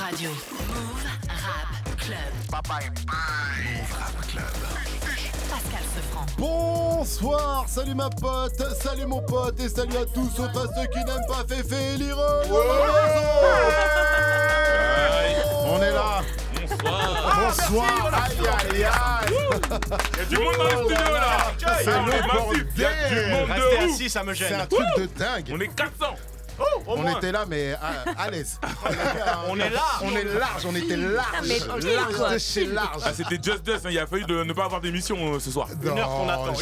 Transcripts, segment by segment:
Radio. Move Rap Club. Move Rap Club. Pascal Sefranc. Bonsoir, salut ma pote, salut mon pote et salut à tous sauf à ceux qui n'aiment pas Féfé et Leroy. On est là. Bonsoir. Aïe aïe aïe. Il y a du monde dans le studio là. C'est le bordel. Il y a du monde Restez de ouf. assis, ça me gêne. C'est un truc de dingue. On est 400. On était là mais à l'aise. On est là. On est large, on était large. mais Large de chez large. Ah, c'était Just Us, hein. Il a fallu de ne pas avoir d'émission ce soir. Une heure qu'on attend,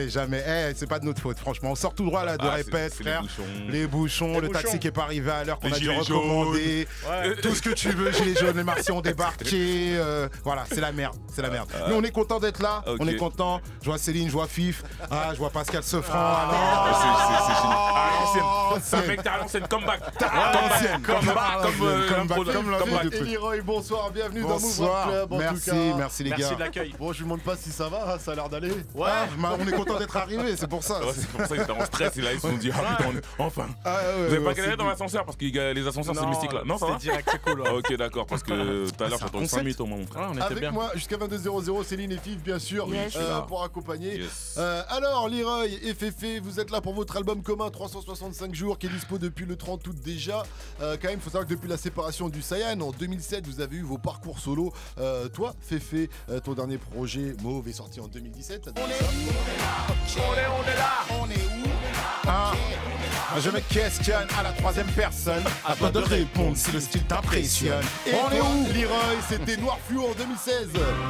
Jamais. C'est pas de notre faute, franchement. On sort tout droit là de répète, c'est frère. les bouchons, le bouchons. taxi qui est pas arrivé à l'heure qu'on Les a dû gilets recommander. Ouais. Tout ce que tu veux, gilets jaunes, les martiens ont débarqué. Voilà, c'est la merde. Mais on est content d'être là. Ok. On est content. Je vois Céline, je vois Fif. Je vois Pascal Sefranc. C'est génial. À l'ancienne. C'est Un mec, t'as à l'ancienne, comeback. Comme Et Leroy, bonsoir, bienvenue dans Move Bonsoir. Rap Club. En Merci, tout cas. merci les gars. Merci de l'accueil. Bon, je vous demande pas si ça va, ça a l'air d'aller. Ouais. On est content d'être arrivé, c'est pour ça. Ouais, c'est pour ça qu'ils étaient en stress et là ils se sont dit ah putain enfin. Vous avez pas galéré dans l'ascenseur parce que les ascenseurs c'est mystique là. Non ça va. C'est direct, c'est cool. Ouais. Ok d'accord parce que tout à l'heure C'est un j'entends 5 concept. minutes au moins mon frère. Ouais, on était Avec bien. moi jusqu'à 22h00, Céline et Fif, bien sûr, Yes. pour accompagner. Yes. Alors, Leroy et Féfé, vous êtes là pour votre album commun 365 jours qui est dispo depuis le 30 août déjà. Quand même, il faut savoir que depuis la séparation du Saiyan en 2007, vous avez eu vos parcours solo. Toi, Féfé, ton dernier projet Mauve est sorti en 2017. On est où? Je me questionne à la troisième personne. À toi de répondre si le style t'impressionne. On est où? Leroy, c'était Noir Fluo en 2016.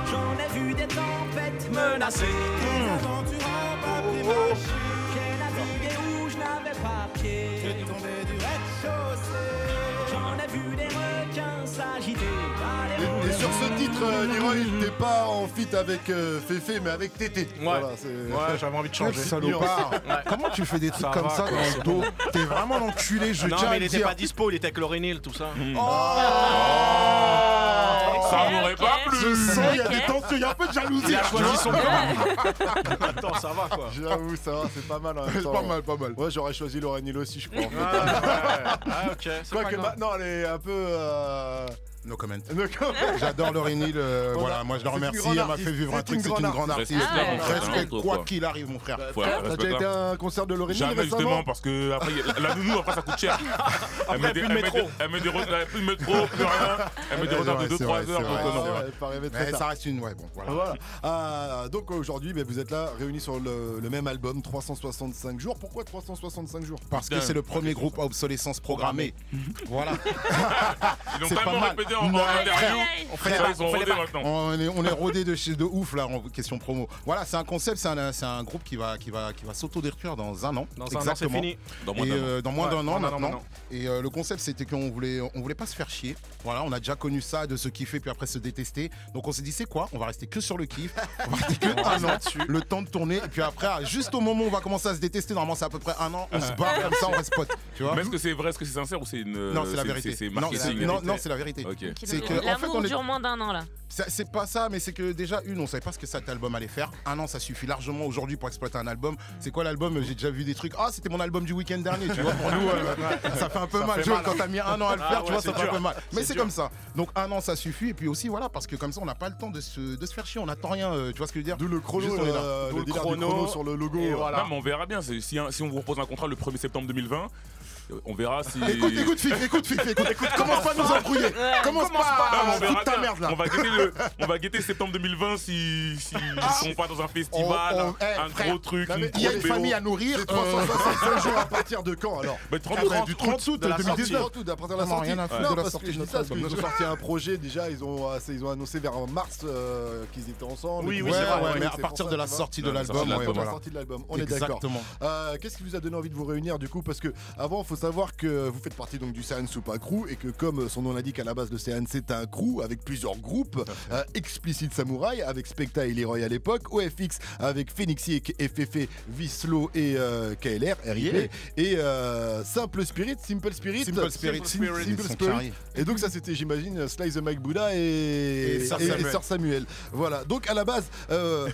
J'en ai vu des tempêtes menacées, des aventures en papier mâché. J'ai navigué où je n'avais pas pied. J'ai tombé du rez-de-chaussée. J'en ai vu des requins s'agiter. Et sur ce titre, Leroy, t'es pas en feat avec Féfé, mais avec Tété. Voilà, Ouais, j'avais envie de changer. Salopard. Comment tu fais des trucs Ça comme va, ça quoi. dans le dos? T'es vraiment l'enculé, je Non, tiens à mais il le était dire. pas dispo, il était avec Laurinil, tout ça. Ça m'aurait pas plu. Je sens, il y a des tensions, il y a un peu de jalousie. Il a tu choisi vois. son camp. Attends, ça va quoi. J'avoue, ça va, c'est pas mal. En même C'est temps. pas mal. Ouais, j'aurais choisi Laurenil aussi, je crois. Ah, ok. C'est pas Quoique grave. maintenant, elle est un peu. No comment. Donc, J'adore Laurinil, voilà, moi je la C'est une remercie, grande elle m'a artiste. fait vivre un C'est truc, une c'est une grande grande artiste. Respecte-la, mon frère, Respect hein, quoi quoi. qu'il arrive, mon frère. Faut la t'as déjà respecter. été à un concert de Laurenil Jamais récemment? justement parce que après la nounou après ça coûte cher. Elle met plus de métro. elle met des retards, plus de métro, plus rien. Elle met des retards de 2-3 heures. c'est Donc vrai, non. c'est vrai. Elle paraît très Mais tard. ça reste une, ouais, bon, voilà. Voilà. Donc aujourd'hui, vous êtes là, réunis sur le même album, 365 jours. Pourquoi 365 jours? Parce que c'est le premier groupe à obsolescence programmée. Voilà. Ils l'ont C'est pas tellement mal. répété en Non, interview. frère, Ils sont rodés maintenant. On est rodé de ouf là en question promo. Voilà, c'est un concept, c'est un groupe qui va s'autodétruire dans un an. Dans un an, c'est Exactement. fini. Dans moins Et d'un an. dans moins d'un an maintenant. an. Et le concept c'était qu'on voulait pas se faire chier. Voilà, on a déjà connu ça, de se kiffer puis après se détester. Donc on s'est dit c'est quoi? On va rester que sur le kiff. On va rester que un an, le temps de tourner. Et puis après, juste au moment où on va commencer à se détester, normalement c'est à peu près un an, on se barre comme ça, on reste potes. Tu vois? Mais est-ce que c'est vrai, est-ce que c'est sincère ou c'est une. Non, c'est la vérité. C'est Non, marketing. non, c'est la vérité. Ok. C'est que, en fait, L'amour on est- dure moins d'un an là. C'est pas ça, mais c'est que déjà, on savait pas ce que cet album allait faire. Un an, ça suffit largement aujourd'hui pour exploiter un album. C'est quoi l'album? J'ai déjà vu des trucs. Ah, c'était mon album du week-end dernier, tu vois. Pour nous, ça fait un peu mal. fait Tu vois, mal, quand t'as mis un an à le faire, ouais, tu vois, c'est ça fait un dur. peu mal. Mais C'est c'est dur. comme ça. Donc un an, ça suffit. Et puis aussi, voilà, parce que comme ça, on n'a pas le temps de se faire chier. On n'attend rien. Tu vois ce que je veux dire? D'où le chrono, Juste, on est là. le dealer du chrono sur le logo. Et voilà. Non, mais on verra bien. Si on vous propose un contrat le 1er septembre 2020, on verra si. Écoute, Fif, écoute, commence pas à nous embrouiller. Commence pas Ah, à on verra foutre ta bien. merde là. On va guetter septembre 2020 si ils sont pas dans un festival, un gros truc. Non, mais Il y a une grosse famille BO. à nourrir. C'est 365 jours à partir de quand alors? Bah, 30 Du 30 août De la 2019. sortie, à partir de la Non, sortie. rien à foutre Non, de la parce sortie que de je dis notre ça parce album. qu'ils ont sorti un projet déjà, ils ont annoncé vers mars qu'ils étaient ensemble. Oui, Et oui, tout. c'est vrai, mais à c'est partir pour de ça, la tu vois. sortie de Ouais, la l'album, sortie de ouais, l'album. La voilà. sortie de l'album, on est d'accord. Exactement. Qu'est-ce qui vous a donné envie de vous réunir du coup? Parce que avant, il faut savoir que vous faites partie donc du Saiyan Super Crew et que comme son nom l'indique à la base, le Saiyan c'est un crew avec plusieurs groupes. Explicit Samurai avec Specta et Leroy à l'époque, OFX avec Phoenixy et FFF, Vislo et KLR, RIP, Yeah. et Simple Spirit. Simple Spirit, son carré. Et donc ça c'était, j'imagine, Sly the Mike Buddha et Sir Samuel. Voilà. Donc à la base,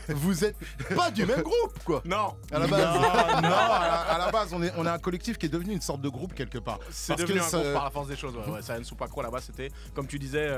vous êtes pas du même groupe, quoi. Non. À la base. Non, à la base, on est un collectif qui est devenu une sorte de de groupe quelque part. C'est devenu un groupe par la force des choses. Ouais, Saiyan Supakro là-bas, c'était comme tu disais.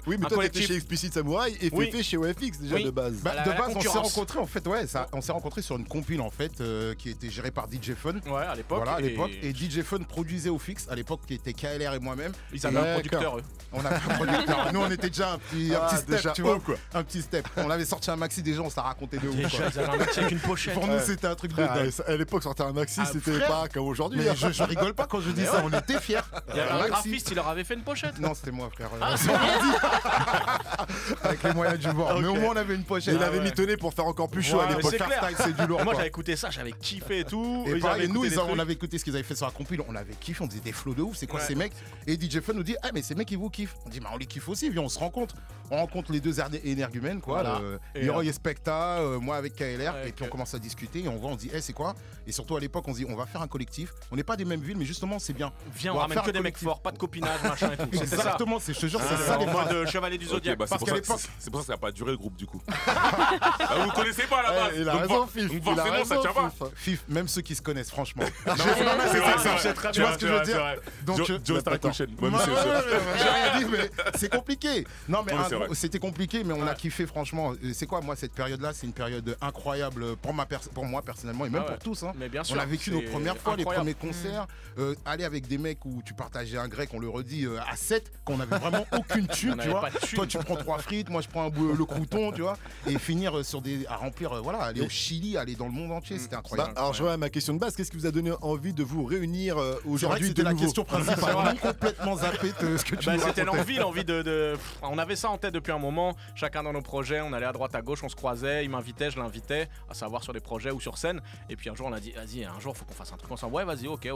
Oui, mais toi t'étais chez Explicit Samurai et Féfé chez OFX déjà de base. De base, on s'est rencontrés en fait, on s'est rencontrés sur une compile en fait qui était gérée par DJ Fun. Ouais, à l'époque. Voilà, à l'époque. Et DJ Fun produisait OFX à l'époque, qui était KLR et moi-même. Ils avaient un producteur, eux. On avait un producteur. Nous, on était déjà un petit step, tu vois. Un petit step. On avait sorti un maxi déjà, on s'est raconté de ouf. Ils avaient un maxi avec une pochette. Pour nous, c'était un truc de dingue. À l'époque, sortir un maxi, c'était pas comme aujourd'hui. Mais je rigole pas quand je dis ça, on était fiers. Il y avait un graphiste, il leur avait fait une pochette. Non, c'était moi, frère. Avec les moyens du bord. Mais au moins, on avait une pochette. Il avait mitonné pour faire encore plus chaud à l'époque. C'est du lourd. Moi, j'avais écouté ça, j'avais kiffé et tout. Et pareil, nous, on avait écouté ce qu'ils avaient fait sur la compile, on avait kiffé, on disait des flots de ouf, c'est quoi ces mecs? Et DJ Fun nous dit, ah mais ces mecs ils vous kiffent. On dit, bah on les kiffe aussi, viens on se rencontre. On rencontre les deux énergumènes, quoi. Leroy et Specta, moi avec KLR, et puis on commence à discuter et on voit, on dit, c'est quoi? Et surtout à l'époque, on se dit, on va faire un collectif. On n'est pas des mêmes villes, mais justement, c'est bien. Viens, on ramène que des mecs forts, pas de copinage, machin et tout. Exactement, je te jure, c'est ça les mode Chevalier du Zodiac. Parce qu'à l'époque, c'est pour ça que ça n'a pas duré le groupe du coup. Vous connaissez pas à la base. Il a raison, Fif. Donc forcément, ça tient pas. Fif, même ceux qui se connaissent, franchement. Tu vois ce que je veux dire? Donc, Joe Star Cushion. J'ai rien dit, mais c'est compliqué. Non, mais c'était compliqué, mais on a kiffé, franchement. C'est quoi, moi, cette période-là, c'est une période incroyable pour moi personnellement et même pour tous. Mais bien sûr. On a vécu nos premières fois, les premiers concerts. Aller avec des mecs où tu partageais un grec, on le redit, à 7, qu'on avait vraiment aucune thune, tu vois. Toi, tu prends 3 frites, moi, je prends le crouton, tu vois. Et finir à remplir, voilà, aller au Chili, aller dans le monde entier, c'était incroyable. Alors, je reviens à ma question de base. Qu'est-ce qui vous a donné envie de vous réunir aujourd'hui? C'était la question principale. On a complètement zappé ce que tu nous C'était l'envie de. On avait ça en tête depuis un moment. Chacun dans nos projets, on allait à droite à gauche, on se croisait. Il m'invitait, je l'invitais, à savoir sur des projets ou sur scène. Et puis un jour, on a dit, vas-y, un jour, faut qu'on fasse un truc ensemble. Ouais, vas-y, ok.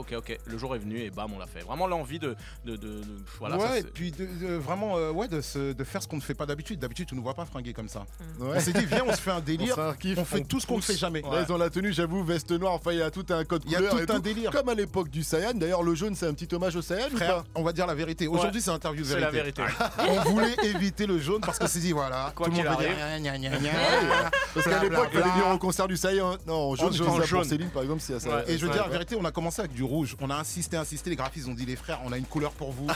Le jour est venu et bam, on l'a fait. Vraiment l'envie de voilà. Ouais, et puis vraiment, de faire ce qu'on ne fait pas d'habitude. D'habitude, tu nous vois pas fringuer comme ça. On s'est dit, viens, on se fait un délire. On fait tout ce qu'on ne fait jamais. Là, ils ont la tenue, j'avoue, veste noire. Enfin, il y a tout un code couleur. Il y a tout un délire. Comme à l'époque du Saiyan. D'ailleurs, le jaune, c'est un petit hommage au Saiyan. Frère, on va dire la vérité. Aujourd'hui, c'est interview de vérité. C'est la vérité. On voulait éviter le jaune parce qu'on s'est dit, voilà, quoi tout le monde qu'il va dire. Parce qu'à l'époque, il fallait venir au concert du Saiyan. Non, jaune, en jaune. pour Céline, par exemple, si à ça. Et je veux dire la vérité, on a commencé avec du rouge. On a insisté. Les graphistes ont dit, les frères, on a une couleur pour vous. Non,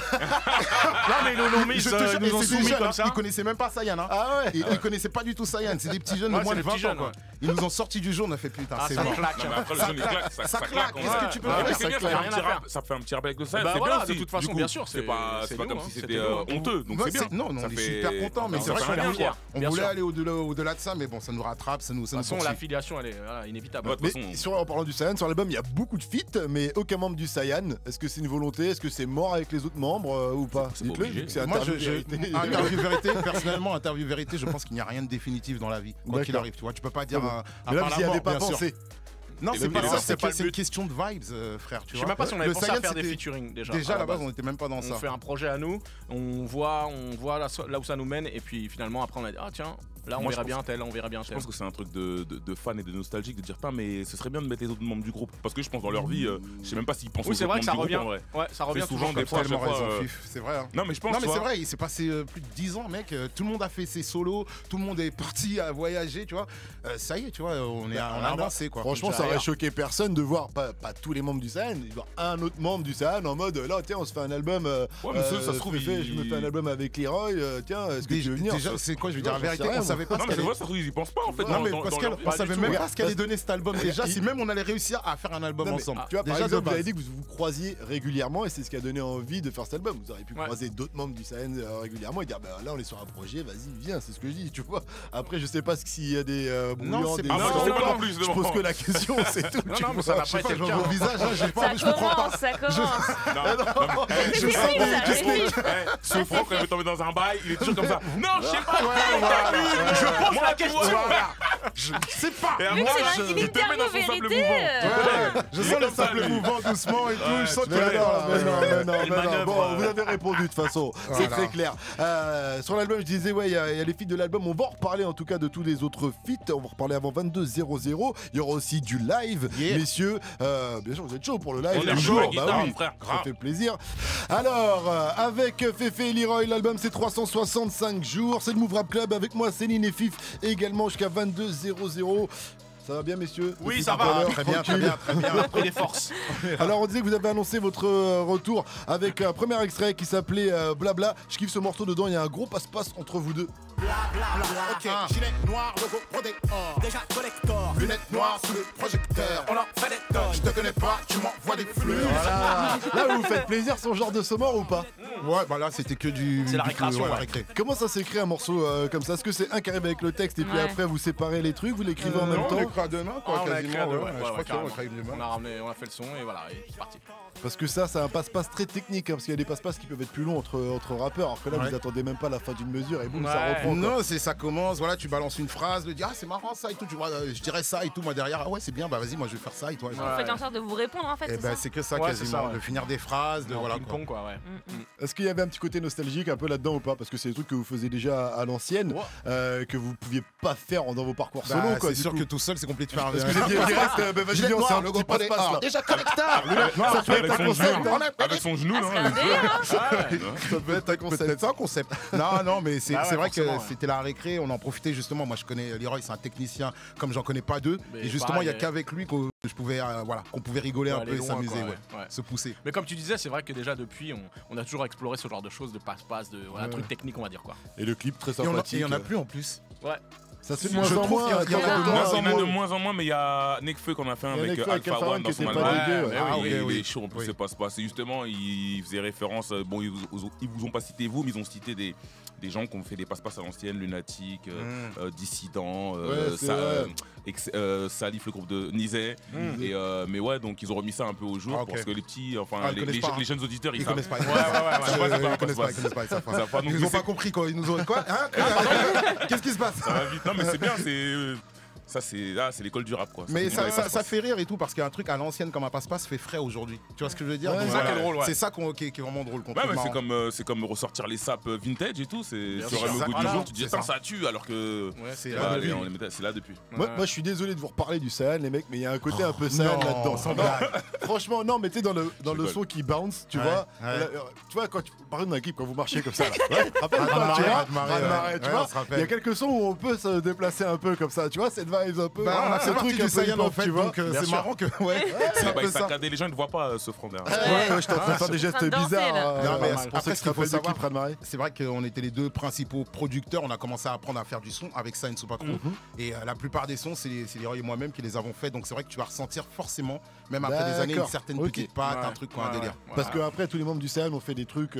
mais ils nous l'ont mis, ils nous ont soumis comme ça. Ils connaissaient même pas Saiyan. Ah ouais. Ils connaissaient pas du tout Saiyan. C'est des petits jeunes de moins de 20 ans. Ils nous ont sorti du jaune, on a fait putain, c'est mort. Après, le jaune, il claque. Ça claque. Qu'est-ce que tu peux faire? Ça fait un petit rappel avec le Saiyan. Bah c'est voilà, bien aussi. de toute façon, bien sûr. C'est pas comme si c'était honteux. Donc c'est bien. Non, on est super contents, mais c'est vrai qu'on voulait aller au-delà de ça, mais bon, ça nous rattrape, ça nous. De toute façon, l'affiliation, elle est inévitable. Mais en parlant du Saiyan, sur l'album, il y a beaucoup de feats, mais aucun membre du Saiyan. Est-ce que c'est une volonté? Est-ce que c'est mort avec les autres membres ou pas? Dites-le. Moi, interview vérité, personnellement, interview vérité, je pense qu'il n'y a rien de définitif dans la vie, quoi qu'il arrive. Tu vois, tu peux pas dire mais là, vous n'y avez pas pensé. Non, c'est pas ça, c'est une question de vibes, frère. Je sais même pas si on avait pensé à faire des featuring déjà. Déjà à la base, on était même pas dans ça. On fait un projet à nous, on voit là où ça nous mène, et puis finalement après on a dit ah tiens. Là, on verra bien tel, on verra bien tel. Je pense que c'est un truc de fan et de nostalgique de dire pas, mais ce serait bien de mettre les autres membres du groupe. Parce que je pense dans leur vie, je sais même pas s'ils pensent aux autres membres du groupe. Oui, c'est vrai que ça revient. Ouais, ça revient souvent des fois. C'est vrai. Non, mais je pense. Non, mais c'est vrai, il s'est passé plus de 10 ans, mec. Tout le monde a fait ses solos, tout le monde est parti à voyager, tu vois. Ça y est, tu vois, on a avancé, quoi. Franchement, ça aurait choqué personne de voir, pas tous les membres du Saiyan, de voir un autre membre du Saiyan en mode là, tiens, on se fait un album. Ouais, mais ça se trouve, je me fais un album avec Leroy, tiens, est-ce que tu veux venir? Déjà, c'est quoi, je veux dire la vérité, on savait pas. Ils y pensent pas en fait. Non, mais parce qu'on savait même pas ce qu'allait donner cet album déjà, si même on allait réussir à faire un album ensemble. Tu vois, par exemple, vous avez dit que vous vous croisiez régulièrement et c'est ce qui a donné envie de faire cet album. Vous auriez pu croiser d'autres membres du Saiyan régulièrement et dire bah là on est sur un projet, vas-y viens, c'est ce que je dis, tu vois. Après je sais pas s'il y a des brouillons, des je pose que la question, c'est tout. Non, mais ça va pas être le cas. Au visage, je comprends pas. Ça commence. Je sens ce Franck quand il est tombé dans un bail, il est toujours comme ça. Non, je sais pas. Je pose la question. Je sais pas. Moi, c'est une interview vérité. Je sens le sable mouvant doucement et tout. Je sens qu'il est non. Bon, vous avez répondu de toute façon. C'est très clair. Sur l'album, je disais, ouais, il y a les feats de l'album. On va en reparler en tout cas de tous les autres feats. On va reparler avant 22h00. Il y aura aussi du live, messieurs. Bien sûr, vous êtes chaud pour le live. On est chaud, bah oui, frère. Ça fait plaisir. Alors, avec Féfé et Leroy, l'album c'est 365 jours. C'est le Move Rap Club avec moi, Céline et Fif. Également jusqu'à 22h00. Ça va bien, messieurs? Oui, Depuis ça tout à va. l'heure, Très bien, très bien, très bien. On a pris des forces. Alors on disait que vous avez annoncé votre retour avec un premier extrait qui s'appelait Blabla. Je kiffe ce morceau, dedans il y a un gros passe-passe entre vous deux. Ok, gilet noir, logo brodé or. Déjà collector, lunettes noires sous le projecteur. On en fait des tonnes, je te connais pas, tu m'envoies des fleurs. Voilà. Là vous vous faites plaisir sur ce genre de sonore ou pas? Ouais, bah là c'était que du. C'est la du- récréation, ouais, la ouais. récré. Comment ça s'écrit un morceau comme ça? Est-ce que c'est un qui arrive avec le texte et puis Ouais. après vous séparez les trucs, vous l'écrivez en même Non, temps? on écrit à deux mains, quoi, On a écrit à quasiment. deux, ouais, ouais, je crois ouais, qu'on carrément. écrit à deux mains. On a fait le son et voilà, et c'est parti. Parce que ça, c'est un passe-passe très technique, hein, parce qu'il y a des passe-passe qui peuvent être plus longs entre rappeurs, alors que là Ouais. vous attendez même pas la fin d'une mesure et boum, ça Ouais. reprend. quoi. Non, c'est ça commence, voilà, tu balances une phrase, le dire ah c'est marrant ça et tout, tu vois, je dirais ça et tout, moi derrière, ah ouais c'est bien, bah vas-y moi je vais faire ça et toi. Vous faites en sorte de vous répondre en fait, Et c'est ben ça c'est que ça Ouais, c'est quasiment, ça, ouais. de finir des phrases, de En voilà quoi. ping-pong, quoi, ouais. Est-ce qu'il y avait un petit côté nostalgique un peu là-dedans ou pas? Parce que c'est des trucs que vous faisiez déjà à l'ancienne, que vous pouviez pas faire dans vos parcours Bah, solo, quoi. c'est du sûr coup. que tout seul c'est compliqué de faire. Parce que j'ai dit direct, vas-y, Gilet viens, noir, c'est un logo petit brodé passe-passe or. là. Déjà collecteur, lunettes noires, Ça peut être un concept, hein. Avec son genou, Ah, là. c'est un délire, hein. Ça peut être un concept. peut-être ça un concept. Non, mais c'est Bah ouais, c'est vrai forcément, que ouais. c'était la récré, on en profitait justement. Moi je connais Leroy, c'est un technicien comme j'en connais pas deux. Mais Et justement il y a pareil, qu'avec lui que je pouvais, voilà, qu'on pouvait rigoler Ouais, un aller peu et loin, s'amuser, quoi, ouais. ouais. Se pousser. Mais comme tu disais, c'est vrai que déjà depuis, on a toujours exploré ce genre de choses, de passe-passe, de voilà, Ouais. trucs techniques, on va dire quoi. Et le clip très Et on sympathique. en a plus en plus. Ouais. Ça c'est de Je moins en trouve moins. qu'il y en a quand de on moins entend en Il y en a de mot. moins en moins, mais il y a Nekfeu qu'on a fait un Il y a avec Nekfeu avec Alpha Alpha One One dans qui son était album. pas dégueu, ouais. Ah, il ok, est oui. chaud en plus, Oui. c'est passe-passe. Et justement, il faisait référence, bon, ils vous ont pas cité vous, mais ils ont cité des gens qui ont fait des passe-passe à l'ancienne, Lunatic, Dissident, Ouais, c'est vrai. Salif, le groupe de Nizet. Mais ouais, donc ils ont remis ça un peu au jour Ah, ok. parce que les petits, enfin, Ah, ils connaissent pas, hein. les jeunes auditeurs, Ils savent. connaissent pas. Ouais, Ils connaissent pas, ils savent pas. savent pas. Donc, Ils mais nous ont c'est- pas compris quoi. Ils nous ont quoi hein Qu'est-ce qui se passe ça va vite. Non, mais c'est bien, ça, c'est l'école du rap, quoi. Mais fait bien les ça passe-passe. fait rire et tout parce qu'il y a un truc à l'ancienne comme un passe-passe fait frais aujourd'hui. Tu vois ce que je veux dire? Ouais, Donc, c'est ça qui est drôle, ouais. C'est ça qui est vraiment drôle. qu'on Ouais, trouve mais marrant. c'est comme ressortir les sapes vintage et tout. C'est Bien sur sûr. le goût du Voilà, jour. Tu dis, c'est attends, ça. ça tue, alors que. Ouais, C'est Bah, là allez, depuis. c'est là depuis. Moi, je suis désolé de vous reparler du Sahel, les mecs, mais il y a un côté un peu Sahel non, là-dedans. sans Non, blague. franchement, non, mais tu sais, dans le rigole. son qui bounce, tu Ouais, vois, ouais. là, tu vois, par exemple, dans l'équipe, quand vous marchez comme ça, là, rappelle-toi, Raz-de-marée, tu vois, Raz-de-marée, Raz-de-marée, ouais. tu Ouais, vois, on se rappelle. il y a quelques sons où on peut se déplacer un peu comme ça, tu vois, cette vibe un peu. Bah, on a ce fait partie truc du un peu Saiyan hip-hop, en fait, tu vois. donc Bien c'est sûr. marrant que ouais, c'est un Bah, peu il ça. saccadait, les gens ne voient pas ce front derrière. Ouais, j'étais en train de faire des gestes en train de danser, bizarres. là. Non, mais pour après, ceux qui ce se qu'il faut rappellent de savoir, l'équipe Raz-de-marée. c'est vrai qu'on était les deux principaux producteurs. On a commencé à apprendre à faire du son avec ça, Super Crew. Et la plupart des sons, c'est Leroy et moi-même qui les avons fait. Donc c'est vrai que tu vas ressentir forcément, même après des années, une D'accord. certaine Ok. petite patte, Ouais. un truc, quoi, un Ouais, délire. ouais. Parce que après tous les membres du Sahel ont fait des trucs,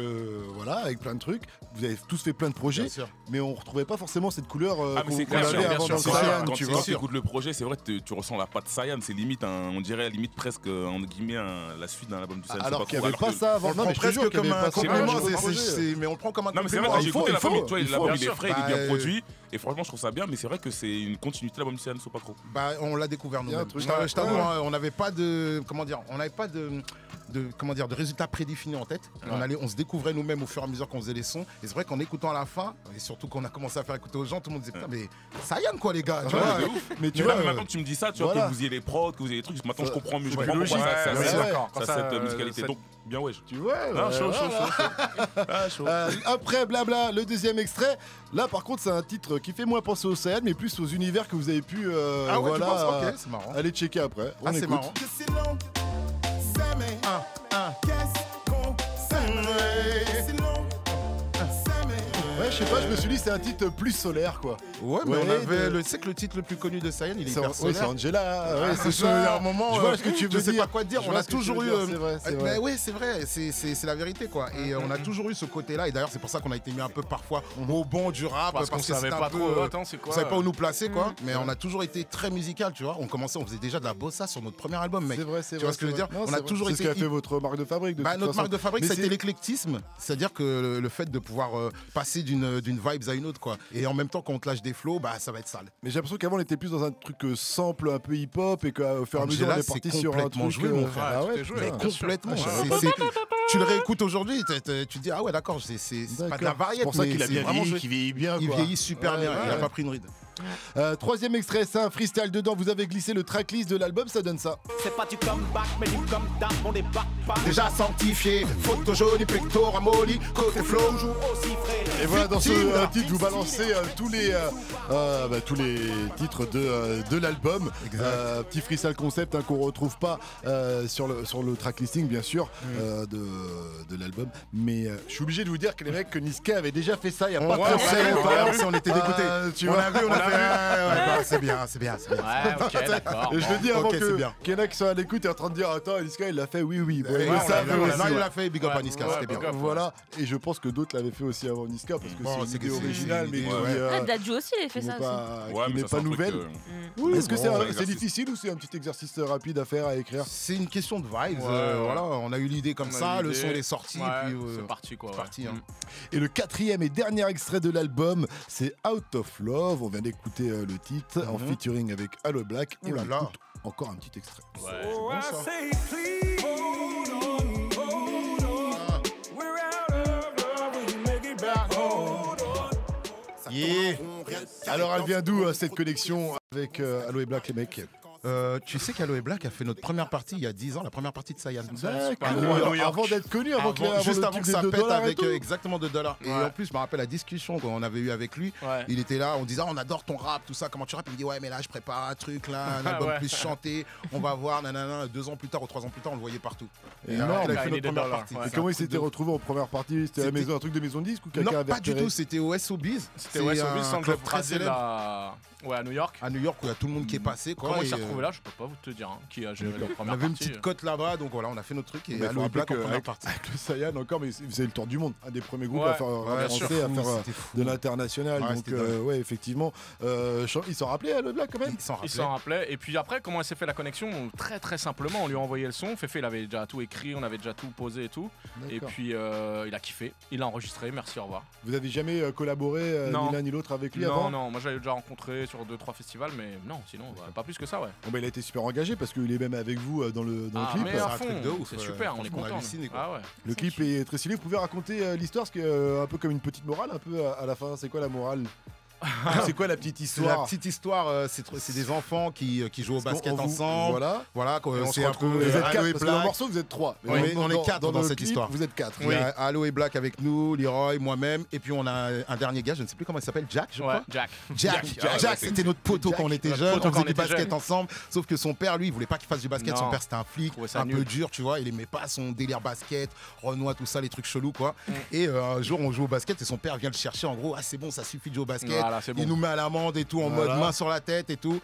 voilà, avec plein de trucs. Vous avez tous fait plein de projets, Bien sûr. mais on retrouvait pas forcément cette couleur Ah, mais c'est qu'on clair, avait bien avant sûr, dans c'est le sûr. Sahel, Quand tu tu vois. écoutes le projet, c'est vrai que tu ressens la patte Saiyan. C'est limite, on dirait limite presque, entre guillemets, la suite d'un album du Saiyan. Alors c'est qu'il n'y cool, avait pas que- ça avant. On Non, le mais prend je te jure presque qu'il y comme avait un pas ça compliment, avant. mais on le prend comme un Non, mais c'est compliment. vrai, j'ai Il faut, écouté il l'album, faut, tu vois, il faut, l'album bien il est sûr. frais, il est bien Bah, produit. Et franchement, je trouve ça bien, mais c'est vrai que c'est une continuité de l'album du Saiyan Sopacro. Bah, on l'a découvert Il y a un nous-mêmes. truc. Je t'avoue, Ouais. hein, on n'avait pas de, comment dire, on n'avait pas de résultats prédéfinis en tête. On se découvrait nous-mêmes au fur et à mesure qu'on faisait les sons. Et c'est vrai qu'en écoutant à la fin, et surtout qu'on a commencé à faire écouter aux gens, tout le monde disait putain, mais Saiyan quoi les gars. Tu vois, de ouf. Mais tu Mais vois, là, maintenant que tu me dis ça, tu vois, voilà. que vous ayez les prods, que vous ayez les trucs, maintenant je comprends mieux. Je Ouais, comprends pourquoi logique. ça Ouais, a ouais. D'accord. Quand ça, cette musicalité. cette- Donc, bien ouais. tu vois. Ah, chaud, voilà. chaud, chaud. Ah, chaud. Après Blabla, le deuxième extrait. Là, par contre, c'est un titre qui fait moins penser au Sahel, mais plus aux univers que vous avez pu Ah ouais, voilà, tu penses ok, c'est marrant. aller checker après. On Ah, c'est écoute. marrant. C'est long, s'aimer. Qu'est-ce qu'on s'aimerait? C'est long, s'aimer. Ouais, je sais pas, je me suis dit c'est un titre plus solaire quoi. Ouais, mais Ouais, on avait, de- tu sais que le titre le plus connu de Saiyan, il est C'est hyper ouais, solaire. c'est Angela, ouais, c'est Il y a ça. un moment, Je vois ce que tu veux je sais dire. pas quoi te dire. Je On vois a ce que tu toujours veux eu. dire, c'est vrai, c'est vrai. Mais oui, c'est vrai, c'est la vérité quoi. Et on a toujours eu ce côté-là. Et d'ailleurs, c'est pour ça qu'on a été mis un peu parfois au banc du rap Parce qu'on que savait c'était un pas peu, trop. Attends, c'est on quoi savait pas où nous placer quoi. Mais on a toujours été très musical, tu vois. On faisait déjà de la bossa sur notre premier album, mec. C'est vrai, c'est Tu vrai. vois ce que je veux c'est dire vrai. Non, On c'est a vrai. toujours C'est ce été qui a fait votre marque de fabrique. De bah, toute notre façon. marque de fabrique, Mais ça a été c'est- l'éclectisme. C'est-à-dire que le fait de pouvoir passer d'une vibes à une autre, quoi. Et en même temps, quand on te lâche des flows, bah, ça va être sale. Mais j'ai l'impression qu'avant on était plus dans un truc sample un peu hip-hop et qu'au fur et à mesure on Angela, est parti c'est sur un complètement truc. joué, mon frère. Ah tout ouais, est joué, putain. bien sûr. Complètement. Ah, Tu le réécoutes aujourd'hui, tu te dis, ah ouais, d'accord, c'est pas de la D'accord. variété. C'est pour ça mais qu'il a c'est bien vraiment vieilli, joué. qu'il vieillit bien. Il quoi. vieillit super Ouais, bien, ouais, il a ouais. pas pris une ride. Troisième extrait, c'est un freestyle dedans. Vous avez glissé le tracklist de l'album, ça donne ça. C'est pas du comeback, mais du come down. On débarque déjà sanctifié. Photo jolie, pectoral molly, côté flow. Et voilà, dans ce titre, vous balancez tous les titres de l'album. Petit freestyle concept qu'on retrouve pas sur le track listing, bien sûr, de l'album. Mais je suis obligé de vous dire que les mecs, que Niska avait déjà fait ça il y a pas très longtemps. On était dégoûtés. Tu vois, on a fait. C'est bien. Ouais, ok, d'accord. Et je le dis avant Ok, c'est bien. qu'il y en a qui sont à l'écoute et en train de dire attends, Niska il l'a fait, oui. Bon, Ouais, ils le savent non, aussi, il ouais. l'a fait, big up à Niska, Ouais, c'était bien. big up. Voilà, et je pense que d'autres l'avaient fait aussi avant Niska parce que Bon, c'est c'est une idée que c'est originale une mais idée, qui ouais. Ah, Dadju aussi, il a fait qui ça n'est aussi. pas, qui n'est pas nouvelle. Est-ce que bon, c'est difficile ou c'est un petit exercice rapide à faire, à écrire? C'est une question de vibes. Ouais. Voilà, on a eu l'idée comme On a ça, eu le l'idée. son il est sorti. Ouais, Puis, c'est parti quoi. c'est parti, hein. Et le quatrième et dernier extrait de l'album, c'est Out of Love. On vient d'écouter le titre en featuring avec Aloe Black. Et Ouh là on là. écoute encore un petit extrait. Yeah. Alors elle vient d'où cette connexion avec Aloe Black, les mecs? Tu sais qu'Aloe Black a fait notre première partie il y a 10 ans, la première partie de Saiyan. Avant d'être connu, avant Juste le avant truc que des ça 2 pète dollars et avec tout. exactement $2. Et Ouais. en plus, je me rappelle la discussion qu'on avait eu avec lui. Ouais. Il était là, on disait on adore ton rap, tout ça, comment tu rappes? Il me dit ouais, mais là je prépare un truc, là, un album Ouais. plus chanté, on va voir, nanana. 2 ans plus tard ou 3 ans plus tard, on le voyait partout. Et Énorme. alors, il a Ah, fait il notre est première dedans, partie. ouais. Et C'est comment un il truc s'était de ouf. retrouvé en première partie? C'était à la C'était- maison, un truc de maison de disque ou quelqu'un Non, avait pas du repéré? tout, c'était au SOBiz. C'était West un Obis, Centre club de très Brésil célèbre à New York. à New York où il y a tout le monde qui est passé. Quoi, Comment il et, s'est retrouvé là, je peux pas vous te dire. Qui a géré la On première avait une partie. petite cote là-bas, donc voilà, on a fait notre truc et Mais faut Aloe rappeler Black en que première avec, partie. avec le Saiyan encore, mais vous avez le tour du monde, un des premiers groupes Ouais. à faire Ouais, français, c'était à fou, faire c'était fou. de l'international. Ouais, Donc c'était dingue. ouais, effectivement, ils s'en rappelaient le Black quand même. Ils s'en Il s'en rappelait. Et puis après, comment elle s'est fait la connexion? Très très simplement, on lui a envoyé le son. Féfé, il avait déjà tout écrit, on avait déjà tout posé et tout. Et D'accord. puis il a kiffé, il a enregistré. Merci, au revoir. Vous avez jamais collaboré Non. ni l'un ni l'autre avec lui Non, avant? non, moi j'avais déjà rencontré sur 2-3 festivals, mais non, sinon pas plus que ça, ouais. Bon, bah, il a été super engagé parce qu'il est même avec vous dans le clip. mais c'est à un truc fond, de ouf, c'est super, on est franchement, on a content. halluciné, quoi. Ah ouais. Le clip est très stylé. Vous pouvez raconter l'histoire, parce que un peu comme une petite morale, un peu à la fin. C'est quoi la morale? C'est quoi la petite C'est la histoire? petite histoire, c'est des enfants qui jouent au Parce basket qu'on- on vous- ensemble. Voilà. Quoi, Et on se c'est un retrouve- peu Vous êtes Aloe 4 parce que dans le Black. morceau vous êtes 3. Oui, on est 4 dans le cette clip, histoire. Vous êtes 4. Il y a Aloe Black avec nous, Leroy, moi-même, et puis on a un dernier gars, je ne sais plus comment il s'appelle, Jack, je Ouais, crois. Jack. Jack, c'était notre poteau quand on était jeunes, poteau on quand faisait on du était basket jeunes. ensemble, sauf que son père, lui, il voulait pas qu'il fasse du basket, Non. son père c'était un flic, trouvait ça un peu nul. dur, tu vois, il aimait pas son délire basket, Renoir, tout ça, les trucs chelous, quoi. Et un jour, on joue au basket et son père vient le chercher, en gros, ah c'est bon, ça suffit de jouer au basket, Voilà, c'est bon. il nous met à l'amende et tout, en Voilà. mode main sur la tête et tout.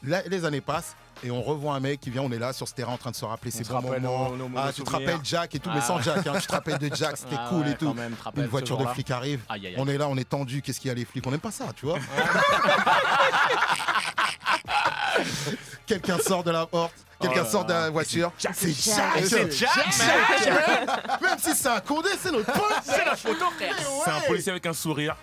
Là, les années passent. Et on revoit un mec qui vient, on est là sur ce terrain en train de se rappeler ses se bons rappelle moments. nos Ah, tu te souvenirs. rappelles Jack et tout, mais Ah. sans Jack, hein, tu te rappelles de Jack, c'était Ah cool ouais, et tout. quand même, te rappelles Une voiture ce de jour-là. flic arrive, Aïe, aïe, aïe. on est là, on est tendu, qu'est-ce qu'il y a les flics? On n'aime pas ça, tu vois. Quelqu'un sort de la porte, quelqu'un là sort de là. la voiture. C'est Jack. C'est Jack, Même si c'est un condé, c'est notre pote. c'est la photo, frère. C'est un policier avec un sourire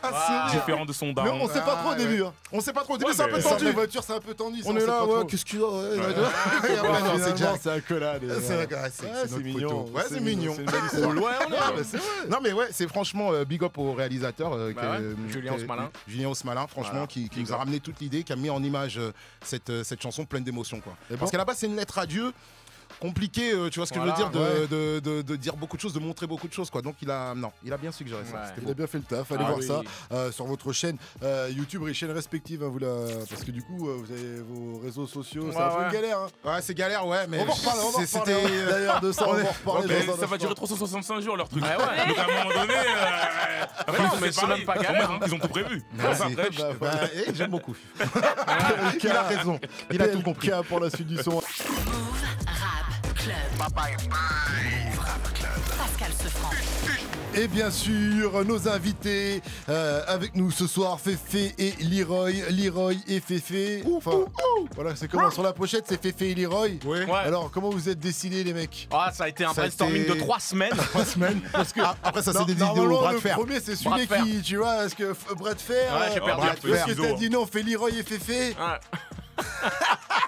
différent de son Mais daron. on sait pas trop au début. On sait pas trop, au début c'est un peu Il sort de tendu. la voiture, c'est un peu tendu. ça, On est sait là, pas ouais, trop. qu'est-ce qu'il y a? Ouais, Et après, non, c'est Jack. C'est un collade. C'est vrai que, ouais, c'est c'est notre mignon. poteau. Ouais, c'est mignon. C'est une belle histoire. Ouais, on est là. Non mais ouais, c'est franchement big up au réalisateur Julien Osmalin. Julien Osmalin, franchement, Voilà, qui big nous a up. ramené toute l'idée, qui a mis en image cette chanson pleine d'émotions, quoi. Et Parce bon. qu'à la base c'est une lettre à Dieu. Compliqué, tu vois ce que Voilà, je veux dire, de dire beaucoup de choses, de montrer beaucoup de choses, quoi. Donc il a bien suggéré ça. Ouais. C'était Il beau. a bien fait le taf, allez Ah voir oui. ça sur votre chaîne YouTube et chaîne respective, hein, parce que du coup vous avez vos réseaux sociaux, c'est un peu Ouais. une galère. Hein. Ouais, c'est galère, ouais, mais On va en reparler, c'était d'ailleurs de ça, on va en reparler. Mais dans un ça va instant. durer 365 jours leur truc. Ouais, ouais. Donc à un moment donné, mais c'est même pas galère, hein. Ils ont tout prévu. Ouais, Ça, c'est- après, bah, j'aime beaucoup. Il a raison, il a tout compris. PLK pour la suite du son. Move Rap Club. Move Rap Club. Pascal Sefranc. Et bien sûr, nos invités avec nous ce soir, Féfé et Leroy. Leroy et Féfé. Enfin, voilà, c'est comment sur la pochette, c'est Féfé et Leroy. Oui. Ouais. Alors, comment vous êtes décidés, les mecs? Ah, ça a été un Ça a brainstorming été- de 3 semaines. 3 semaines. Parce que après ça c'est des vidéos au Normalement, bras de le fer. premier, c'est Bras celui de fer. qui, tu vois, est-ce que bras de fer Ouais, j'ai perdu bras un de peu. fer. Est-ce que ciseaux, t'as hein. dit non, on fait Leroy et Féfé? Ouais.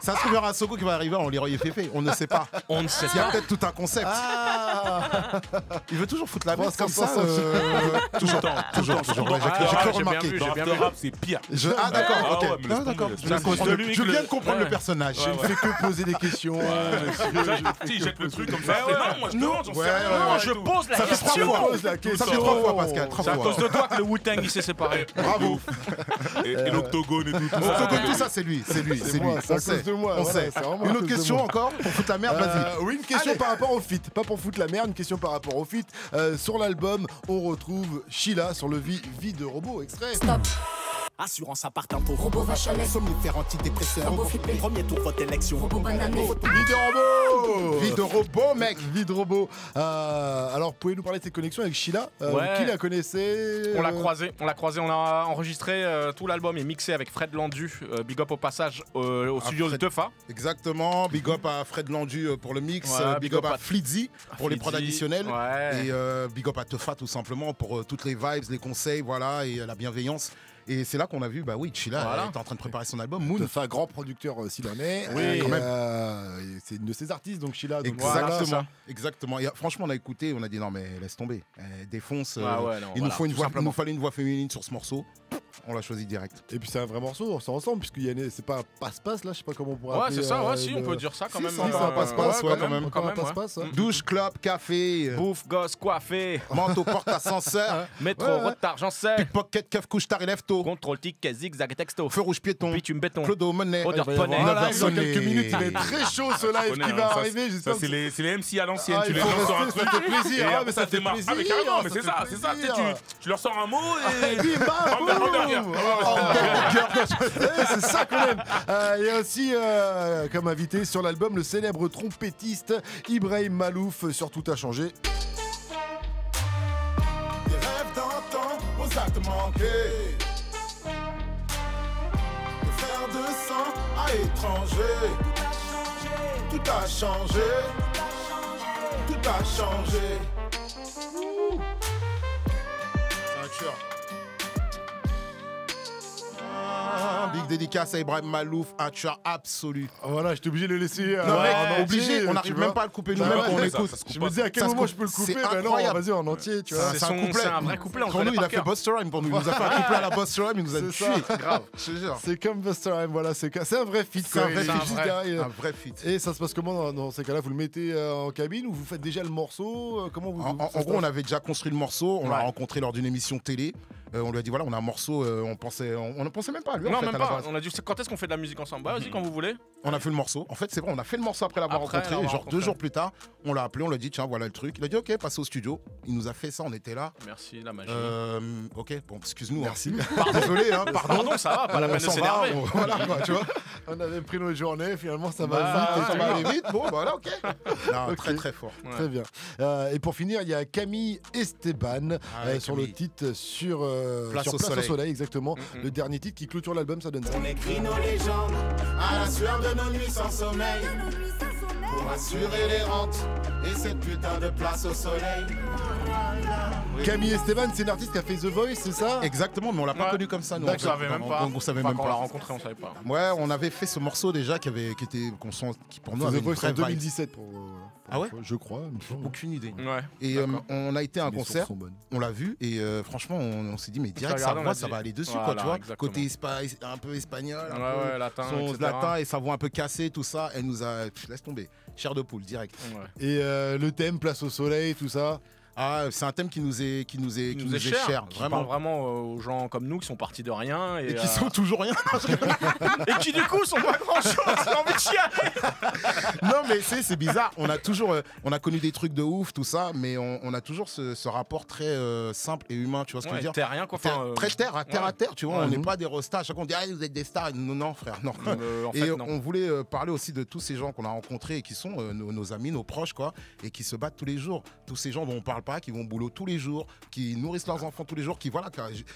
Ça se trouve, il y aura un Soko qui va arriver en Leroy Féfé. On ne sait pas. On ne sait Il y a pas. peut-être tout un concept. Il veut toujours foutre la merde comme ça. Toujours. Ouais, j'ai cru remarquer. J'ai Dans bien After vu. Rap, c'est pire. Ah d'accord, Ah ok. ouais, mais laisse D'accord. tomber, Je viens de c'est à cause de comprendre- lui je que viens le- de comprendre Ouais. le personnage. Je ne fais que poser des questions. Il jette le truc comme ça. Ouais, Non, moi je demande, j'en sais Ouais, rien. ouais, Non, ouais. je pose la Ça fait trois question. fois. Pose la Ça question. fait 3 fois, Pascal. 3 C'est à fois. cause de toi que le Wu-Tang il s'est séparé. Bravo. Et l'octogone et tout. Tout ça, c'est lui. C'est lui. C'est lui. moi, c'est à On cause sait. de moi, On voilà, sait. c'est vraiment à Une cause autre de question moi. encore pour foutre la merde, vas-y. Oui, une question Allez. par rapport au feat, pas pour foutre la merde, une question par rapport au feat. Sur l'album, on retrouve Sheila sur le Vie de robot, extrait. Assurance appartement pour robot vachalais. Somnifère antidépresseur. Robot flippé. Premier tour vote élection. Robot banané. Vie de robot. Vie de robot, mec. Vie de robot. Alors, pouvez-nous parler de cette connexion avec Sheila Ouais. Qui la connaissait On l'a croisé, on a enregistré tout l'album et mixé avec Fred Landu. Big up au passage au studio de Fred. Teufa. Exactement. Big up à Fred Landu pour le mix. Ouais, Big up à Flizzy pour les prods Flizzy. additionnels. Ouais. Et big up à Teufa tout simplement pour toutes les vibes, les conseils, voilà, et la bienveillance. Et c'est là qu'on a vu, bah oui, Sheila Voilà. elle était en train de préparer son album Moon. De un grand producteur s'il en est. Oui, quand même. C'est une de ses artistes, donc Sheila. Donc Exactement, voilà. ça. exactement. Et, franchement, on a écouté, on a dit non mais laisse tomber, défonce. Ah ouais, non, il voilà, nous faut une tout voix, il simplement. nous fallait une voix féminine sur ce morceau. On l'a choisi direct. Et puis c'est un vrai morceau, on s'en ensemble, puisqu'il y a c'est pas un passe-passe là, je sais pas comment on pourrait Ouais, appeler, c'est ça, ouais, si, le- on peut dire ça quand Si, même. si, c'est un passe-passe, ouais, quand même, Encore un ouais. passe-passe, hein. Douche, club, café, Bouffe, gosse, coiffé, manteau, porte, ascenseur, métro, Ouais, ouais. retard, j'en sais. pickpocket, keuf, couche, tard, élève tôt, Contrôle, ticket, zigzag, texto. feu rouge, piéton, Bitume, béton. clodo, monnaie. Odeur Il va y avoir poney. un Voilà, live dans quelques sonné. minutes, il va être très chaud ce live connais, qui hein, va ça, arriver. Ça, j'espère c'est les MC à l'ancienne. Ah, Tu il les faut lances sur un rester, truc. ça fait plaisir. Et Ah, après, mais ça fait démarre. plaisir. Ah, mais carrément, mais Ça c'est fait ça, c'est ça. plaisir. Tu leur sors un mot et. Bim, bam, Hamburger, hamburger. boum. C'est ça qu'on aime. Il y a aussi comme invité sur l'album le célèbre trompettiste Ibrahim Malouf sur Tout a changé. Des rêves d'antan aux actes manqués. De faire de sang à étranger. Tout a changé. Tout a changé. C'est un tueur. Big dédicace à Ibrahim Malouf, un tueur absolu. Voilà, j'étais obligé de le laisser. Non, mec, en obligé, entier, on tu n'arrive vois. même pas à le couper Bah nous-mêmes ouais, quand on ça, écoute. ça se coupe Je pas. me dis à quel Ça se moment coupe. je peux le couper. C'est Ben non, incroyable. vas-y en entier, tu vois. C'est C'est un couplet. c'est un vrai couplet, on Pour nous, connaît il a par fait cœur. Busta Rhymes pour nous. Il nous a fait un couplet à la Busta Rhymes, il nous a C'est tué. ça. Grave, je te jure. C'est comme Busta Rhymes, voilà, c'est un vrai feat. C'est un vrai Il est feat. juste derrière. Un vrai feat. Et ça se passe comment dans ces cas-là? Vous le mettez en cabine ou vous faites déjà le morceau? Comment vous En gros, on avait déjà construit le morceau, on l'a Ouais. rencontré lors d'une émission télé. On lui a dit voilà, on a un morceau, on ne pensait même pas à lui. Non, en fait, même à la pas. base. On a dit quand est-ce qu'on fait de la musique ensemble? Bah, vas-y, quand vous voulez. On a fait le morceau. En fait, c'est vrai, on a fait le morceau après l'avoir Après rencontré. l'avoir Et genre rencontré. 2 jours plus tard, on l'a appelé, on lui a dit tiens, voilà le truc. Il a dit ok, passez au studio. Il nous a fait ça, on était là. Merci, la magie. Ok, bon, excuse-nous. Merci. Désolé, hein, pardon. Pardon, ça va, pas la peine de s'en va, s'énerver. voilà, quoi, tu vois. On avait pris notre journée, finalement ça va Bah, vite. Ça va aller vite, bon, voilà, ok. Non, Ok. très très fort. Ouais. Très bien. Et pour finir, il y a Camille Esteban Ouais, sur Camille. le titre sur Place au Place soleil. au soleil, exactement. Mhm. Le dernier titre qui clôture l'album, ça donne ça. On écrit nos légendes à la sueur de nos nuits sans sommeil. Pour assurer les rentes et cette putain de place au soleil. Camille Esteban, c'est une artiste qui a fait The Voice, c'est ça? Exactement, mais on l'a pas Ouais. connu comme ça. Nous, On en fait. savait même pas. On savait Enfin, même quand on l'a pas. rencontré, on savait pas. Ouais, on avait fait ce morceau déjà qui pour nous avait The une Voice vraie en vibe. 2017. Ah ouais? Je crois. il me semble. Aucune idée. Ouais. Et on a été à un Les sources concert, sont bonnes. on l'a vu et franchement on s'est dit mais direct regardé, sa on voix a ça dit- va aller dessus Voilà, quoi, tu vois. exactement. Côté un peu espagnol, un Ouais, peu ouais, latin, son etc. latin et sa voix un peu cassée, tout ça. Elle nous a laisse tomber, chair de poule direct. Ouais. Et le thème, Place au soleil, tout ça. Ah, c'est un thème qui nous est cher, qui parle vraiment aux gens comme nous qui sont partis de rien et qui sont toujours rien. et qui du coup sont pas grand chose. J'ai envie de chialer. Non mais c'est bizarre, on a toujours on a connu des trucs de ouf tout ça, mais on a toujours ce rapport très simple et humain, tu vois ce que je veux dire. T'es rien quoi. Enfin, Très terre à terre, tu vois. Ouais. On n'est pas des rostas. À chaque fois, on dit ah, vous êtes des stars. Non, frère, non. en Et fait, non. on voulait parler aussi de tous ces gens qu'on a rencontrés et qui sont nos amis, nos proches, quoi, et qui se battent tous les jours. Tous ces gens dont on parle pas, qui vont au boulot tous les jours, qui nourrissent leurs enfants tous les jours, qui voilà,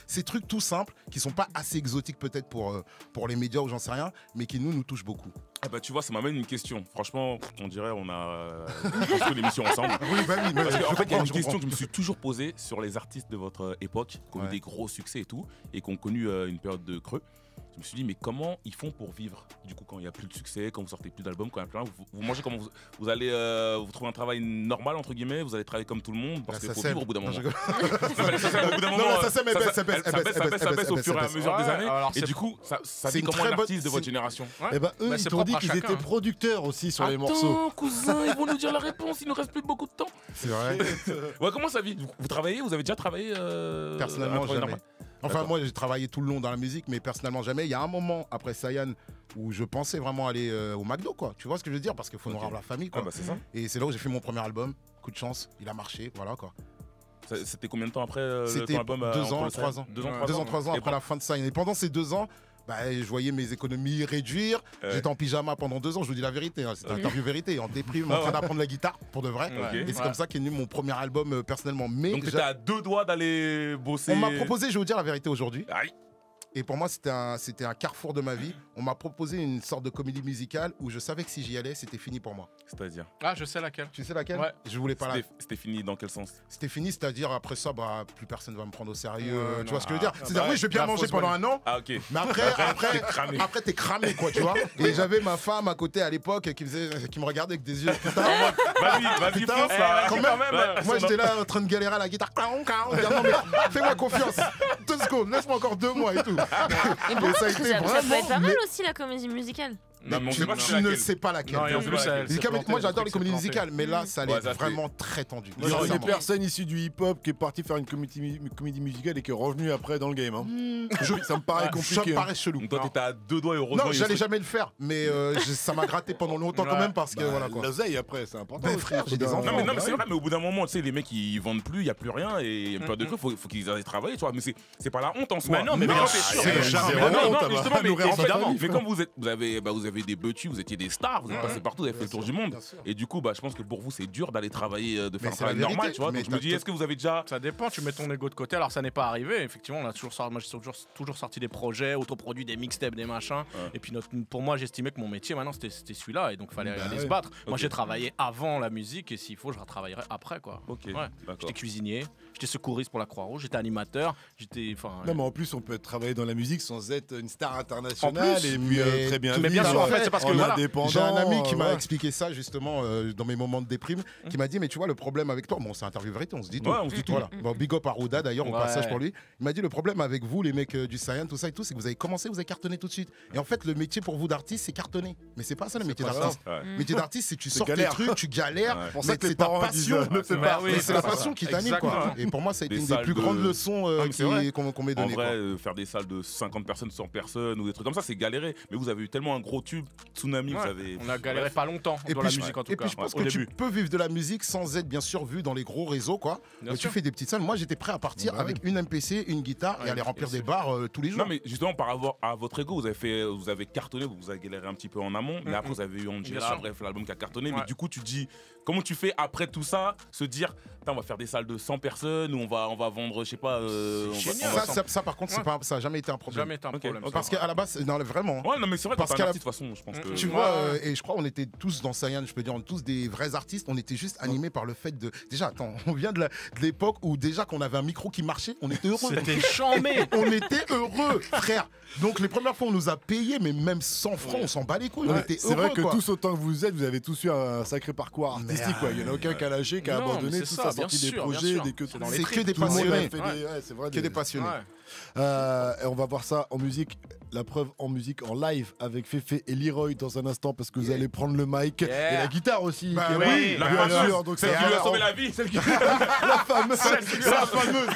ces trucs tout simples, qui sont pas assez exotiques peut-être pour les médias ou j'en sais rien, mais qui nous touchent beaucoup. Ah bah tu vois, ça m'amène une question. Franchement, on dirait on a construit l'émission ensemble. Oui, bah oui. Parce qu'en fait, il y a une je question comprends. que je me suis toujours posée sur les artistes de votre époque, qui ont eu Ouais. des gros succès et tout, et qui ont connu une période de creux. me suis dit, mais comment ils font pour vivre? Du coup, quand il n'y a plus de succès, quand vous sortez plus d'albums, quand il y a plus rien, vous mangez comment? Vous allez vous trouvez un travail normal, entre guillemets, vous allez travailler comme tout le monde, parce qu'il faut vivre au bout d'un moment. Au bout d'un moment, ça baisse au fur et à mesure des années. Et du coup, ça dit comment l'artiste de votre génération? Et bah eux, ils t'ont dit qu'ils étaient producteurs aussi sur les morceaux. Attends, cousin, ils vont nous dire la réponse, il nous reste plus beaucoup de temps. C'est vrai. Ouais, comment ça vit? Vous travaillez? Vous avez déjà travaillé personnellement, jamais. Enfin, moi, j'ai travaillé tout le long dans la musique, mais personnellement, jamais. Il y a un moment, après Sayan, où je pensais vraiment aller au McDo, quoi. Tu vois ce que je veux dire? Parce qu'il faut nourrir la famille, quoi. Ah bah, c'est ça. Et c'est là où j'ai fait mon premier album. Coup de chance, il a marché, voilà, quoi. C'était combien de temps après C'était ton album? 2 ans, 3 ans. 3 ans après la fin de Sayan. Et pendant ces 2 ans, je voyais mes économies réduire. J'étais en pyjama pendant 2 ans, je vous dis la vérité. Hein. C'était une interview vérité, en déprime, en train d'apprendre la guitare, pour de vrai. Et c'est comme ça qu'est né mon premier album personnellement. Mais donc t'étais à 2 doigts d'aller bosser. On m'a proposé, je vais vous dire la vérité aujourd'hui. Aïe. Et pour moi, c'était un carrefour de ma vie. On m'a proposé une sorte de comédie musicale où je savais que si j'y allais, c'était fini pour moi. C'est-à-dire? Ah, je sais laquelle. Tu sais laquelle? Ouais. Je voulais pas la. C'était fini dans quel sens? C'était fini, c'est-à-dire après ça, plus personne va me prendre au sérieux. Tu vois ce que je veux dire? C'est-à-dire, oui, je vais bien manger pendant un an. Ah, ok. Mais après, t'es cramé, quoi, tu vois. Et j'avais ma femme à côté à l'époque qui me regardait avec des yeux. Putain, vas-y, fonce là. Quand même. Moi, j'étais là en train de galérer à la guitare. Non, mais fais-moi confiance. 2 secondes, laisse-moi encore 2 mois et tout. Et ça a été ça peut être pas vraiment. mal aussi la comédie musicale. Non, mais on sait pas Tu ne sais pas laquelle. Non, et en plus, Moi, j'adore les comédies musicales, mais là, ça allait être vraiment très tendu. Il y a des personnes issues du hip-hop qui est parti faire une comédie musicale et qui est revenu après dans le game. Ça me paraît compliqué. Ça me paraît chelou. Donc toi, t'étais à 2 doigts, heureusement. Non, j'allais jamais le faire, mais ça m'a gratté pendant longtemps quand même parce que voilà quoi. L'oseille après, c'est important. Frère, j'ai des enfants. Non, mais c'est vrai, mais au bout d'un moment, tu sais, les mecs ils vendent plus, il y a plus rien et il y a plus de trucs, faut qu'ils aillent travailler, tu vois. Mais c'est pas la honte en soi. Mais non, mais bien sûr. Mais comme vous avez des buttus, vous étiez des stars, vous êtes passé partout, vous avez fait le tour du monde. Et du coup, je pense que pour vous, c'est dur d'aller travailler, de faire un travail normal, tu vois. Donc je me dis, est-ce que vous avez déjà. Ça dépend, tu mets ton ego de côté. Alors ça n'est pas arrivé. Effectivement, moi j'ai toujours sorti des projets, autoproduits, des mixtapes, des machins. Et puis pour moi, j'estimais que mon métier maintenant c'était celui-là et donc fallait aller se battre. Moi j'ai travaillé avant la musique et s'il faut, je retravaillerai après quoi. J'étais cuisinier, j'étais secouriste pour la Croix-Rouge, j'étais animateur, Non mais en plus on peut travailler dans la musique sans être une star internationale et puis très bien. Mais bien sûr, en fait, c'est parce que j'ai un ami qui m'a expliqué ça justement dans mes moments de déprime, qui m'a dit mais tu vois le problème avec toi, bon c'est interview vérité, on se dit tout. Voilà. Bon, big up à Rouda d'ailleurs, on passage pour lui. Il m'a dit le problème avec vous les mecs du Sayan, tout ça et tout, c'est que vous avez commencé, vous avez cartonné tout de suite. Et en fait le métier pour vous d'artiste c'est cartonner. Mais c'est pas ça le métier d'artiste. Le métier d'artiste c'est tu sors tes trucs, tu galères, mais c'est ta passion. C'est la passion qui t'anime quoi. Et pour moi ça a été une des plus grandes leçons qu'on m'ait donné. En vrai, faire des salles de 50 personnes, 100 personnes ou des trucs comme ça, c'est galéré. Mais vous avez eu tellement un gros tube, Tsunami, vous avez. On a galéré pas longtemps dans la musique en tout cas. Et puis je pense que tu peux vivre de la musique sans être bien sûr vu dans les gros réseaux quoi. Tu fais des petites salles. Moi j'étais prêt à partir avec une MPC, une guitare et aller remplir des bars tous les jours. Non mais justement par rapport à votre ego, vous avez cartonné, vous avez galéré un petit peu en amont, mais après vous avez eu Angela, bref l'album qui a cartonné. Mais du coup tu dis comment tu fais après tout ça, se dire on va faire des salles de 100 personnes ou on va vendre je sais pas. Ça par contre ça a jamais été un problème. Jamais été un problème. Parce qu'à la base non vraiment. Ouais non mais c'est vrai parce qu'à la toute façon je pense que. Tu vois et je crois on était tous dans Sayan, je peux dire on est tous des vrais artistes, on était juste animés par le fait de déjà attends on vient de l'époque où déjà qu'on avait un micro qui marchait, on était heureux. C'était chambé. On était heureux frère. Donc les premières fois on nous a payé mais même 100 francs on s'en bat les couilles, on était heureux. C'est vrai que tous autant que vous êtes, vous avez tous eu un sacré parcours artistique quoi. Il y en a aucun qui a lâché, qui a abandonné, tous a sorti des projets, c'est que des passionnés. C'est vrai que des passionnés. Et on va voir ça en musique. La preuve en musique en live avec Féfé et Leroy dans un instant parce que vous allez prendre le mic et la guitare aussi. Oui, bien sûr. Donc celle qui lui a sauvé la vie. La fameuse.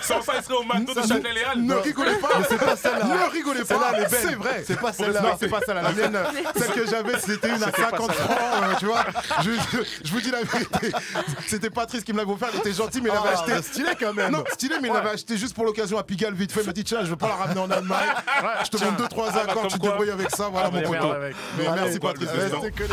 Sans ça, il serait au McDo de Châtelet-Léal. Ne rigolez pas. Mais c'est pas celle-là. Ne rigolez pas. C'est vrai. C'est pas celle-là. Non, c'est pas celle-là. La mienne, celle que j'avais, c'était une à 50 francs. Tu vois. Je vous dis la vérité. C'était Patrice qui me l'avait offert. Il était gentil, mais il l'avait acheté. Stylé quand même. Non, stylé, mais il l'avait acheté juste pour l'occasion à Pigalle vite fait. Il m'a dit tiens, je veux pas la ramener en Allemagne. Je te montre 2-3 accords, tu te débrouilles avec ça, voilà mon poteau. Mais merci Patrice.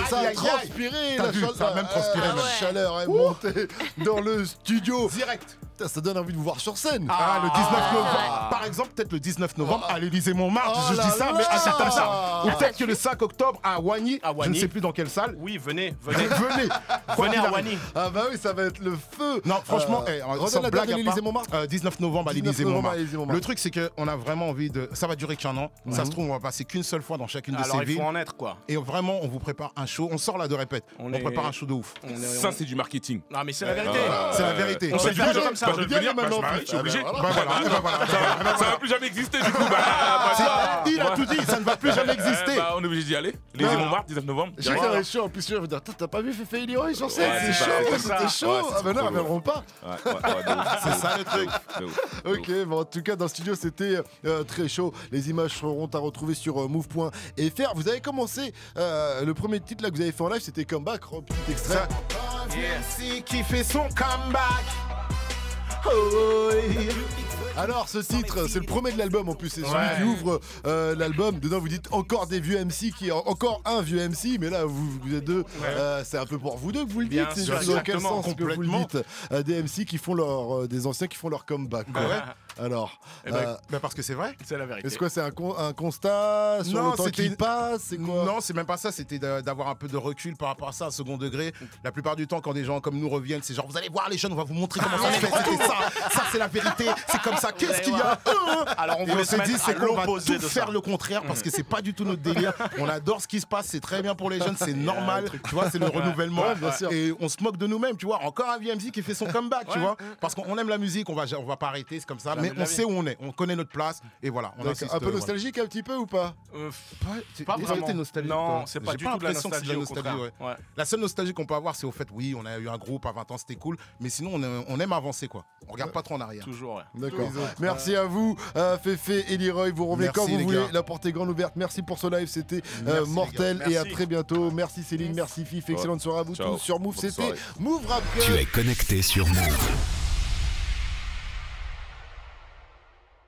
Ça a transpiré, ça a même transpiré. La chaleur est montée dans le studio. Direct. putain, ça donne envie de vous voir sur scène. Le 19 novembre. Par exemple, peut-être le 19 novembre à l'Élysée-Montmartre. Je dis ça, mais c'est comme ça. Ou peut-être que le 5 octobre à Wany. Je ne sais plus dans quelle salle. Oui, venez. Venez À Wany. Ah bah oui, ça va être le feu. Non, franchement, sans blague à part, l'Élysée-Montmartre. 19 novembre à l'Élysée-Montmartre. Le truc, c'est qu'on a vraiment envie de. Ça va durer qu'un an. Ça se trouve, on va passer qu'une seule fois dans chacune de ces villes. Alors il faut en être quoi. Et vraiment, on vous prépare un show. On sort là de répète. On prépare un show de ouf. Ça, c'est du marketing. Non, mais c'est la vérité. C'est la vérité. On s'est fait comme ça. Je vais venir, je suis obligé. Ça va plus jamais exister du coup. Il a tout dit, ça ne va plus jamais exister. On est obligé d'y aller. L'Élysée-Montmartre, 19 novembre. J'ai ça va être chaud. En plus, je vais dire, t'as pas vu Féfé et Leroy sur scène? C'est chaud, c'était chaud. Ah bah non, ils viendront pas. C'est ça le truc. Ok, bon, en tout cas, dans le studio, c'était très chaud. Les images seront à retrouver sur move.fr. Vous avez commencé le premier titre là que vous avez fait en live, c'était Comeback. Petit extrait. VMC qui fait son comeback. Alors ce titre, c'est le premier de l'album en plus, c'est celui qui ouvre l'album. Dedans vous dites encore des vieux MC, encore un vieux MC, mais là vous êtes deux. C'est un peu pour vous deux que vous le dites. Bien sûr, dans quel sens que vous le dites? Des MC qui font des anciens qui font leur comeback. Alors, parce que c'est vrai. C'est la vérité. Est-ce que c'est un constat sur le temps qui passe? C'est quoi? Non, c'est même pas ça. C'était d'avoir un peu de recul par rapport à ça, second degré. La plupart du temps, quand des gens comme nous reviennent, c'est genre vous allez voir les jeunes, on va vous montrer comment ça se fait. C'était ça c'est la vérité. C'est comme ça. Qu'est-ce qu'il y a? Alors on s'est dit c'est qu'on va tout de faire le contraire parce que c'est pas du tout notre délire. On adore ce qui se passe, c'est très bien pour les jeunes, c'est normal. Tu vois, c'est le renouvellement. Et on se moque de nous-mêmes. Tu vois, encore un VMC qui fait son comeback. Tu vois, parce qu'on aime la musique, on va pas arrêter, c'est comme ça. Mais on sait où on est. On connaît notre place et voilà. On insiste, un peu nostalgique un petit peu ou pas? Pas vraiment. Nostalgique. Non, c'est pas du tout de la nostalgie. La seule nostalgie qu'on peut avoir, c'est au fait, oui, on a eu un groupe à 20 ans, c'était cool, mais sinon on aime avancer quoi. On regarde pas trop en arrière. Toujours. D'accord. Merci à vous, Féfé et Leroy. Vous revenez quand vous voulez. La porte est grande ouverte. Merci pour ce live, c'était mortel et à très bientôt. Merci Céline, merci Fif. Excellente soirée à vous tous sur Move. C'était Move Rap Club. Tu es connecté sur Move.